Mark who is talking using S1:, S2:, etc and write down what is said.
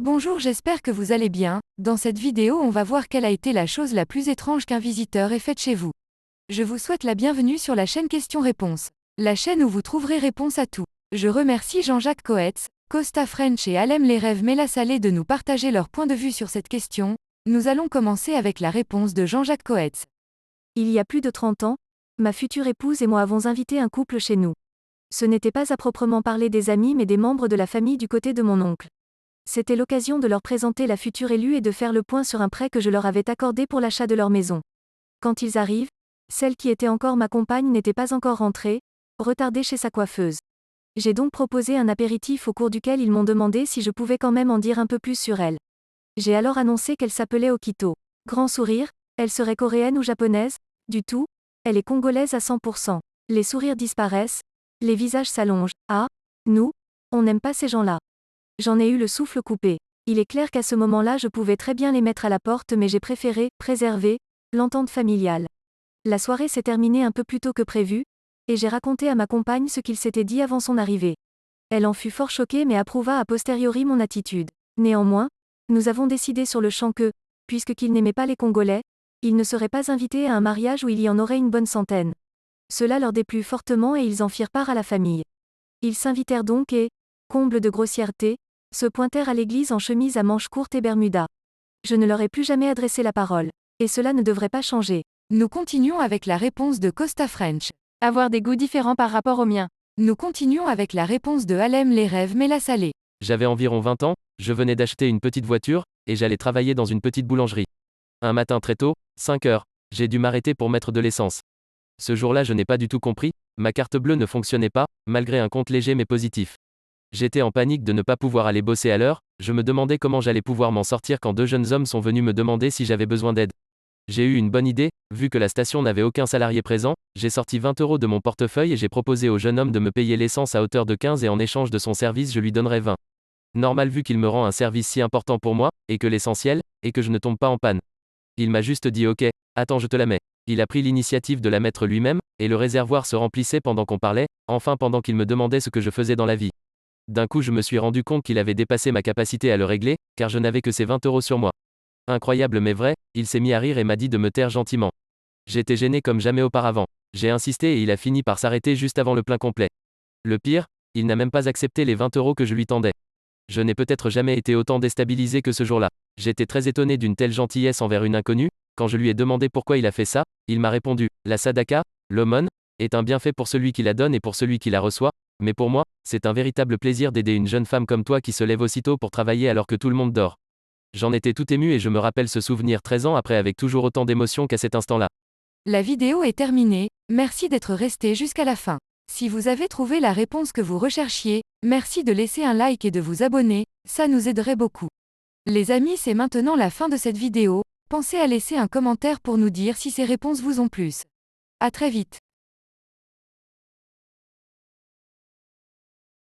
S1: Bonjour, j'espère que vous allez bien. Dans cette vidéo, on va voir quelle a été la chose la plus étrange qu'un visiteur ait faite chez vous. Je vous souhaite la bienvenue sur la chaîne Questions-Réponses. La chaîne où vous trouverez réponse à tout. Je remercie Jean-Jacques Coetz, Costa French et Alem les Rêves Mela Salé de nous partager leur point de vue sur cette question. Nous allons commencer avec la réponse de Jean-Jacques Coetz.
S2: Il y a plus de 30 ans, ma future épouse et moi avons invité un couple chez nous. Ce n'était pas à proprement parler des amis mais des membres de la famille du côté de mon oncle. C'était l'occasion de leur présenter la future élue et de faire le point sur un prêt que je leur avais accordé pour l'achat de leur maison. Quand ils arrivent, celle qui était encore ma compagne n'était pas encore rentrée, retardée chez sa coiffeuse. J'ai donc proposé un apéritif au cours duquel ils m'ont demandé si je pouvais quand même en dire un peu plus sur elle. J'ai alors annoncé qu'elle s'appelait Okito. Grand sourire, elle serait coréenne ou japonaise? Du tout, elle est congolaise à 100%. Les sourires disparaissent, les visages s'allongent. Ah, nous, on n'aime pas ces gens-là. J'en ai eu le souffle coupé. Il est clair qu'à ce moment-là je pouvais très bien les mettre à la porte mais j'ai préféré préserver l'entente familiale. La soirée s'est terminée un peu plus tôt que prévu, et j'ai raconté à ma compagne ce qu'il s'était dit avant son arrivée. Elle en fut fort choquée mais approuva a posteriori mon attitude. Néanmoins, nous avons décidé sur le champ que, puisque qu'il n'aimait pas les Congolais, il ne serait pas invité à un mariage où il y en aurait une bonne centaine. Cela leur déplut fortement et ils en firent part à la famille. Ils s'invitèrent donc et, comble de grossièreté, se pointèrent à l'église en chemise à manches courtes et bermudas. Je ne leur ai plus jamais adressé la parole. Et cela ne devrait pas changer.
S1: Nous continuons avec la réponse de Costa French.
S2: Avoir des goûts différents par rapport aux miens.
S1: Nous continuons avec la réponse de Alem les Rêves Mela Salé.
S3: J'avais environ 20 ans, je venais d'acheter une petite voiture, et j'allais travailler dans une petite boulangerie. Un matin très tôt, 5 heures, j'ai dû m'arrêter pour mettre de l'essence. Ce jour-là je n'ai pas du tout compris, ma carte bleue ne fonctionnait pas, malgré un compte léger mais positif. J'étais en panique de ne pas pouvoir aller bosser à l'heure, je me demandais comment j'allais pouvoir m'en sortir quand deux jeunes hommes sont venus me demander si j'avais besoin d'aide. J'ai eu une bonne idée, vu que la station n'avait aucun salarié présent, j'ai sorti 20 € de mon portefeuille et j'ai proposé au jeune homme de me payer l'essence à hauteur de 15 et en échange de son service je lui donnerais 20. Normal vu qu'il me rend un service si important pour moi, et que l'essentiel, est que je ne tombe pas en panne. Il m'a juste dit ok, attends je te la mets. Il a pris l'initiative de la mettre lui-même, et le réservoir se remplissait pendant qu'on parlait, enfin pendant qu'il me demandait ce que je faisais dans la vie. D'un coup je me suis rendu compte qu'il avait dépassé ma capacité à le régler, car je n'avais que ces 20 € sur moi. Incroyable mais vrai, il s'est mis à rire et m'a dit de me taire gentiment. J'étais gêné comme jamais auparavant. J'ai insisté et il a fini par s'arrêter juste avant le plein complet. Le pire, il n'a même pas accepté les 20 € que je lui tendais. Je n'ai peut-être jamais été autant déstabilisé que ce jour-là. J'étais très étonné d'une telle gentillesse envers une inconnue. Quand je lui ai demandé pourquoi il a fait ça, il m'a répondu, la sadaka, l'aumône, est un bienfait pour celui qui la donne et pour celui qui la reçoit, mais pour moi, c'est un véritable plaisir d'aider une jeune femme comme toi qui se lève aussitôt pour travailler alors que tout le monde dort. J'en étais tout ému et je me rappelle ce souvenir 13 ans après avec toujours autant d'émotion qu'à cet instant-là.
S1: La vidéo est terminée, merci d'être resté jusqu'à la fin. Si vous avez trouvé la réponse que vous recherchiez, merci de laisser un like et de vous abonner, ça nous aiderait beaucoup. Les amis, c'est maintenant la fin de cette vidéo, pensez à laisser un commentaire pour nous dire si ces réponses vous ont plu. À très vite.